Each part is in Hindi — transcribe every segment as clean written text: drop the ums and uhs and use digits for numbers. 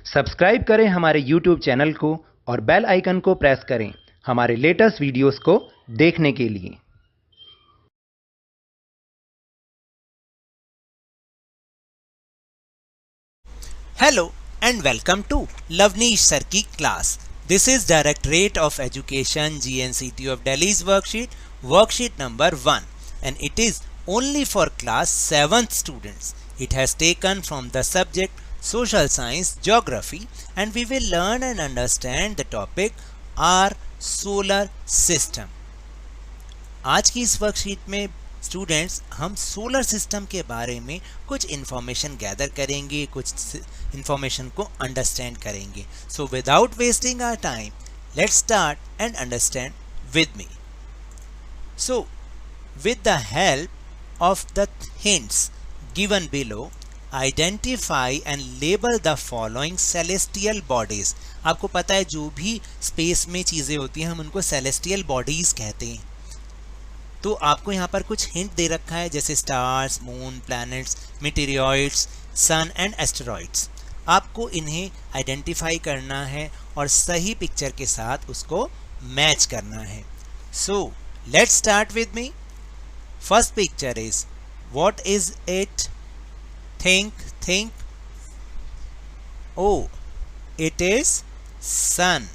सब्सक्राइब करें हमारे YouTube चैनल को और बेल आइकन को प्रेस करें हमारे लेटेस्ट वीडियोस को देखने के लिए। Hello and welcome to Lavneesh Sir की class. This is Directorate of Education GNCT of Delhi's worksheet number 1, and it is only for class 7th students. It has taken from the subject Social Science Geography, and we will learn and understand the topic our solar system. आज की इस वर्कशीट में स्टूडेंट्स हम सोलर सिस्टम के बारे में कुछ इन्फॉर्मेशन गैदर करेंगे, कुछ इन्फॉर्मेशन को अंडरस्टैंड करेंगे. So without wasting our time let's start and understand with me. So with the help of the hints given below identify and label the following celestial bodies. आपको पता है जो भी स्पेस में चीज़ें होती हैं हम उनको सेलेस्टियल बॉडीज कहते हैं. तो आपको यहाँ पर कुछ हिंट दे रखा है जैसे stars, moon, planets, meteoroids, sun and asteroids. आपको इन्हें आइडेंटिफाई करना है और सही पिक्चर के साथ उसको मैच करना है. So let's start with me. First picture is what is it? Think. Oh, it is sun.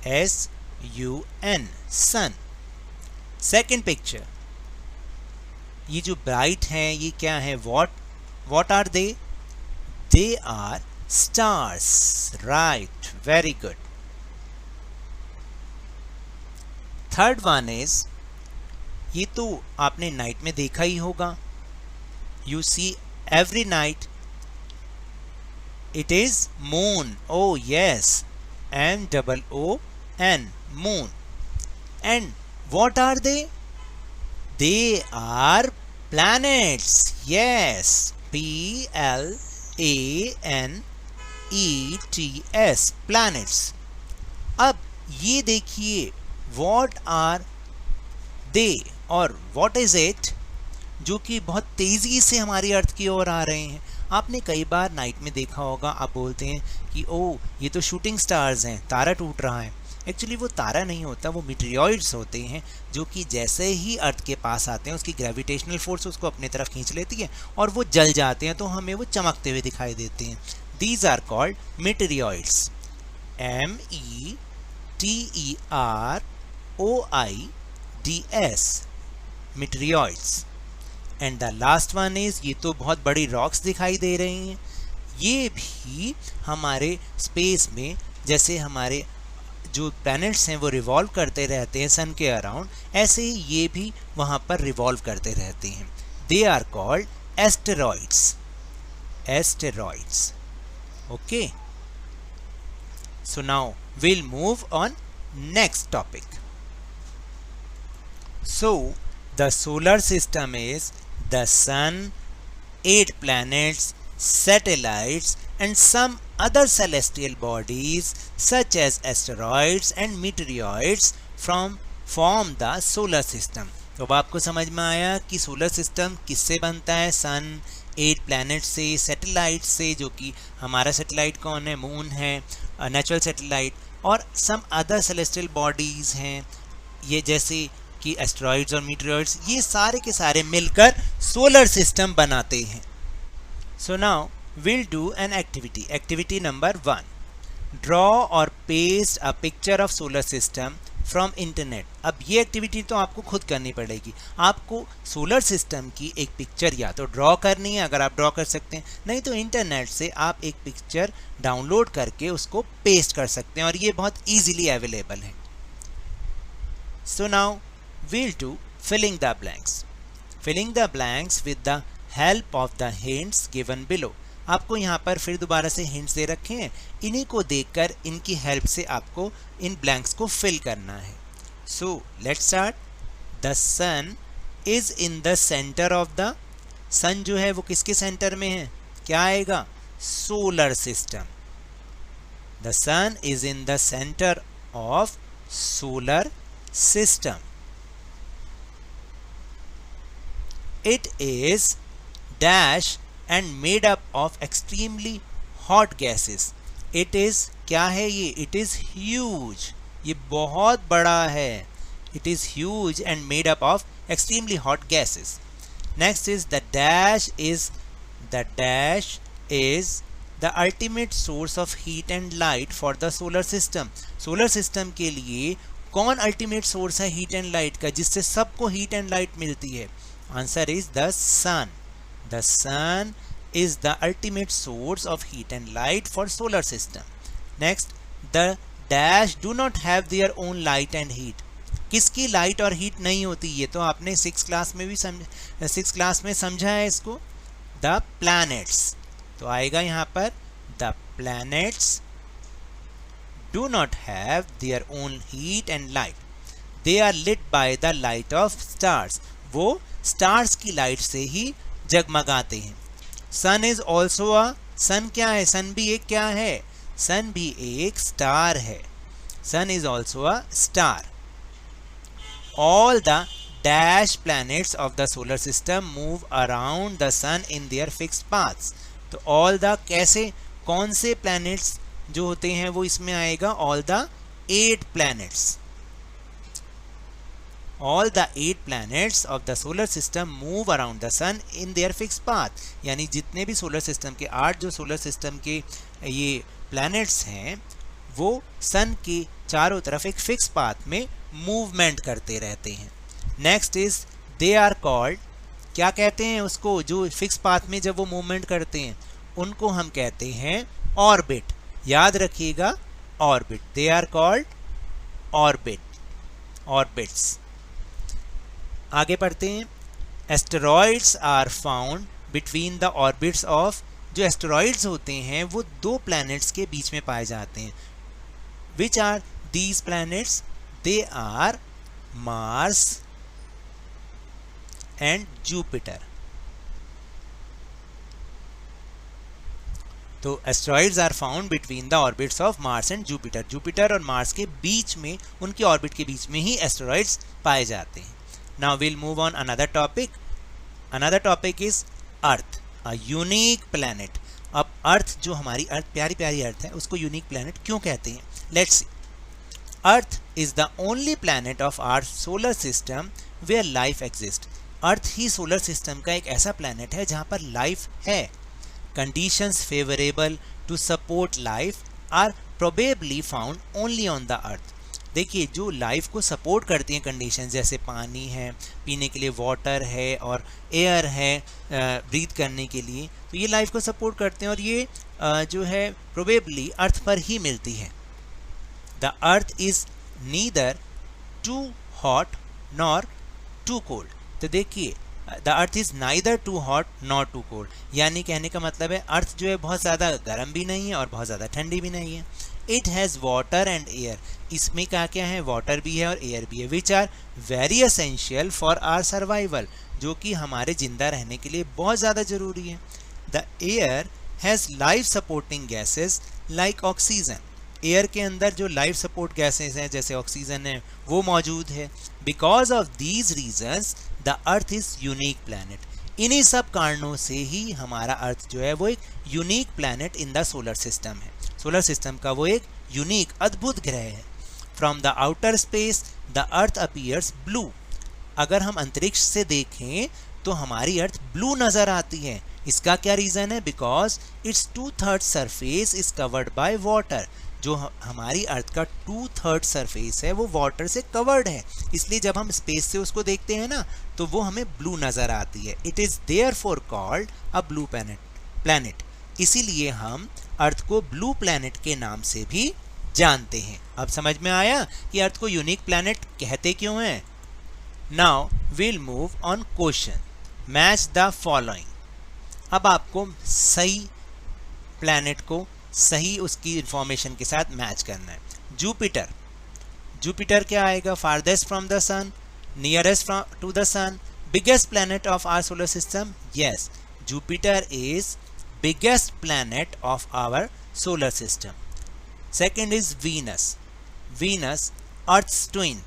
SUN, sun. Second picture, ये जो ब्राइट हैं ये क्या है? What are they? They are stars. Right, very good. Third one is, ये तो आपने नाइट में देखा ही होगा. You see every night. It is moon. Oh yes, MOON, moon. And what are they? They are planets. Yes, PLANETS, planets. अब ये देखिए what are they और what is it, जो कि बहुत तेजी से हमारी अर्थ की ओर आ रहे हैं. आपने कई बार नाइट में देखा होगा, आप बोलते हैं कि ओ ये तो शूटिंग स्टार्स हैं, तारा टूट रहा है. एक्चुअली वो तारा नहीं होता, वो मीटेरियॉइड्स होते हैं जो कि जैसे ही अर्थ के पास आते हैं उसकी ग्रेविटेशनल फोर्स उसको अपनी तरफ खींच लेती है और वो जल जाते हैं, तो हमें वो चमकते हुए दिखाई देते हैं. These are called meteoroids. METEROIDS, meteoroids. And the last one is, ये तो बहुत बड़ी रॉक्स दिखाई दे रही हैं. ये भी हमारे स्पेस में, जैसे हमारे जो प्लैनेट्स हैं वो रिवॉल्व करते रहते हैं सन के अराउंड, ऐसे ही ये भी वहाँ पर रिवॉल्व करते रहते हैं. They are called asteroids. Okay, so now we'll move on next topic. So the solar system is the sun, 8 planets, satellites and some other celestial bodies such as asteroids and meteoroids form the solar system. तो अब आपको समझ में आया कि सोलर सिस्टम किससे बनता है? सन, 8 प्लैनेट से, सैटेलाइट से, जो कि हमारा सैटेलाइट कौन है? मून है, नेचुरल सैटेलाइट, और सम अदर सेलेस्टियल बॉडीज़ हैं ये जैसे कि एस्टेरॉइड्स और मीटेरोइड्स. ये सारे के सारे मिलकर सोलर सिस्टम बनाते हैं. सो now we'll do an activity. Activity number 1. Draw or paste a picture of solar system from internet. अब ये एक्टिविटी तो आपको खुद करनी पड़ेगी. आपको सोलर सिस्टम की एक पिक्चर या तो ड्रॉ करनी है, अगर आप ड्रॉ कर सकते हैं, नहीं तो इंटरनेट से आप एक पिक्चर डाउनलोड करके उसको पेस्ट कर सकते हैं और ये बहुत ईजिली अवेलेबल है. सो now we'll do filling the blanks. Filling the blanks with the help of the hints given below. आपको यहाँ पर फिर दोबारा से हिंट्स दे रखे हैं, इन्हीं को देखकर इनकी हेल्प से आपको इन ब्लैंक्स को फिल करना है. So let's start. The sun is in the centre of the. Sun जो है वो किसके सेंटर में है? क्या आएगा? Solar system. The sun is in the centre of solar system. It is dash and made up of extremely hot gases. It is क्या है ये? It is huge. ये बहुत बड़ा है. It is huge and made up of extremely hot gases. Next is the dash is the ultimate source of heat and light for the solar system. Solar system के लिए कौन अल्टीमेट सोर्स है हीट एंड लाइट का, जिससे सबको हीट एंड लाइट मिलती है? Answer is the sun. The sun is the ultimate source of heat and light for solar system. Next, the dash do not have their own light and heat. किसकी लाइट और हीट नहीं होती? ये तो आपने 6th क्लास में समझा है इसको. The planets. तो आएगा यहाँ पर the planets do not have their own heat and light. They are lit by the light of stars. वो stars की लाइट से ही जगमगाते हैं. सन इज ऑल्सो अ, सन क्या है? सन भी एक क्या है? सन भी एक स्टार है. Sun is also a star. All the dash planets of the solar system move around the sun in their fixed paths. तो ऑल द कैसे, कौन से प्लैनेट्स जो होते हैं वो इसमें आएगा? All the 8 planets. All the 8 planets of the solar system move around the sun in their fixed path. यानी जितने भी सोलर सिस्टम के 8 जो सोलर सिस्टम के ये प्लैनेट्स हैं वो सन के चारों तरफ एक फिक्स पाथ में मूवमेंट करते रहते हैं. Next is they are called, क्या कहते हैं उसको जो फिक्स पाथ में जब वो मूवमेंट करते हैं उनको हम कहते हैं ऑर्बिट. याद रखिएगा orbit. They are called orbit, orbits. आगे पढ़ते हैं. Asteroids are found between the orbits of, जो एस्टेरॉइड्स होते हैं वो 2 प्लैनेट्स के बीच में पाए जाते हैं. Which are these planets? They are Mars and Jupiter. तो asteroids are found between the orbits of Mars and Jupiter. Jupiter और मार्स के बीच में, उनकी ऑर्बिट के बीच में ही एस्टेरॉइड्स पाए जाते हैं. Now we'll move on another topic. Another topic is Earth, a unique planet. अब अर्थ जो हमारी अर्थ, प्यारी प्यारी अर्थ है, उसको यूनिक प्लैनेट क्यों कहते हैं? Let's see. Earth is the only planet of our solar system where life exists. Earth he solar system का एक ऐसा प्लैनेट है जहाँ पर लाइफ है. Conditions favorable to support life are probably found only on the Earth. देखिए जो लाइफ को सपोर्ट करती हैं कंडीशन, जैसे पानी है, पीने के लिए वाटर है और एयर है ब्रीथ करने के लिए, तो ये लाइफ को सपोर्ट करते हैं और ये जो है प्रोबेबली अर्थ पर ही मिलती है. The earth is neither too hot nor too cold. तो देखिए the earth is neither too hot nor too cold, यानी कहने का मतलब है अर्थ जो है बहुत ज़्यादा गर्म भी नहीं है और बहुत ज़्यादा ठंडी भी नहीं है. It has water and air. इसमें क्या क्या है? वाटर भी है और एयर भी है. Which are very essential for our survival, जो कि हमारे जिंदा रहने के लिए बहुत ज़्यादा ज़रूरी है. The air has life supporting gases like oxygen. Air के अंदर जो लाइफ सपोर्ट गैसेस हैं जैसे ऑक्सीजन है वो मौजूद है. Because of these reasons the earth is unique planet. इन्हीं सब कारणों से ही हमारा अर्थ जो है वो एक unique planet in the solar system है. सोलर सिस्टम का वो एक यूनिक अद्भुत ग्रह है. From the outer space the earth appears blue. अगर हम अंतरिक्ष से देखें तो हमारी अर्थ ब्लू नज़र आती है. इसका क्या रीज़न है? Because it's 2/3 surface is covered by water. जो हमारी अर्थ का 2/3 सरफेस है वो वाटर से कवर्ड है, इसलिए जब हम स्पेस से उसको देखते हैं ना तो वो हमें ब्लू नज़र आती है. It is therefore called a blue planet. इसीलिए हम अर्थ को ब्लू प्लैनेट के नाम से भी जानते हैं. अब समझ में आया कि अर्थ को यूनिक प्लैनेट कहते क्यों हैं. Now will move on question. Match the following. अब आपको सही प्लैनेट को सही उसकी इंफॉर्मेशन के साथ मैच करना है. जुपिटर. जुपिटर क्या आएगा? Farthest from the sun, nearest to the sun, biggest planet of our solar system. Yes, Jupiter is biggest planet of our solar system. Second is Venus. Venus, Earth's twin.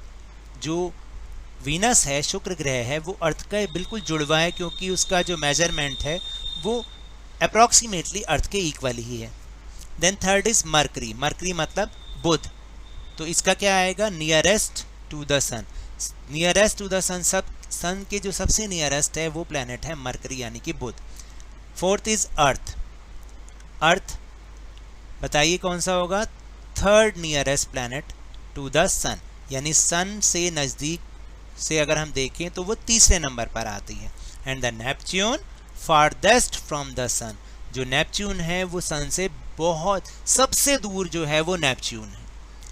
जो वीनस है, शुक्र ग्रह है, वो अर्थ का बिल्कुल जुड़वा है क्योंकि उसका जो मेजरमेंट है वो अप्रॉक्सीमेटली अर्थ के इक्वल ही है. Then third is Mercury, Mercury मतलब बुध, तो इसका क्या आएगा, nearest to the sun, nearest to the sun, सब सन के जो सबसे नियरेस्ट है वो प्लैनेट है मरकरी यानी कि बुध। फोर्थ इज अर्थ, अर्थ बताइए कौन सा होगा, third nearest planet to the sun, यानी सन से नज़दीक से अगर हम देखें तो वो तीसरे नंबर पर आती है। And the Neptune farthest from the sun, जो नेपच्यून है वो सन से बहुत सबसे दूर जो है वो नेपच्यून है।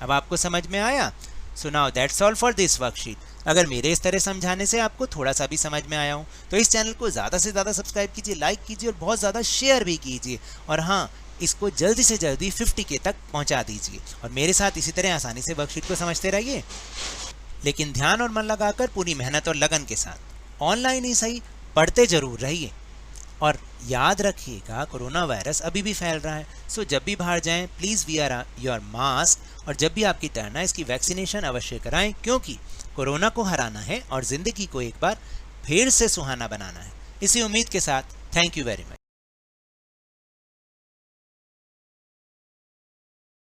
अब आपको समझ में आया? So now that's all for this worksheet. अगर मेरे इस तरह समझाने से आपको थोड़ा सा भी समझ में आया हो तो इस चैनल को ज़्यादा से ज़्यादा सब्सक्राइब कीजिए, लाइक कीजिए और बहुत ज़्यादा शेयर भी कीजिए, और हाँ, इसको जल्दी से जल्दी 50K तक पहुंचा दीजिए, और मेरे साथ इसी तरह आसानी से वर्कशीट को समझते रहिए, लेकिन ध्यान और मन लगाकर पूरी मेहनत और लगन के साथ। ऑनलाइन ही सही, पढ़ते जरूर रहिए, और याद रखिएगा कोरोना वायरस अभी भी फैल रहा है, सो जब भी बाहर जाएं प्लीज़ वियर योर मास्क, और जब भी आपकी टर्न आए इसकी वैक्सीनेशन अवश्य कराएं, क्योंकि कोरोना को हराना है और ज़िंदगी को एक बार फिर से सुहाना बनाना है। इसी उम्मीद के साथ थैंक यू वेरी मच।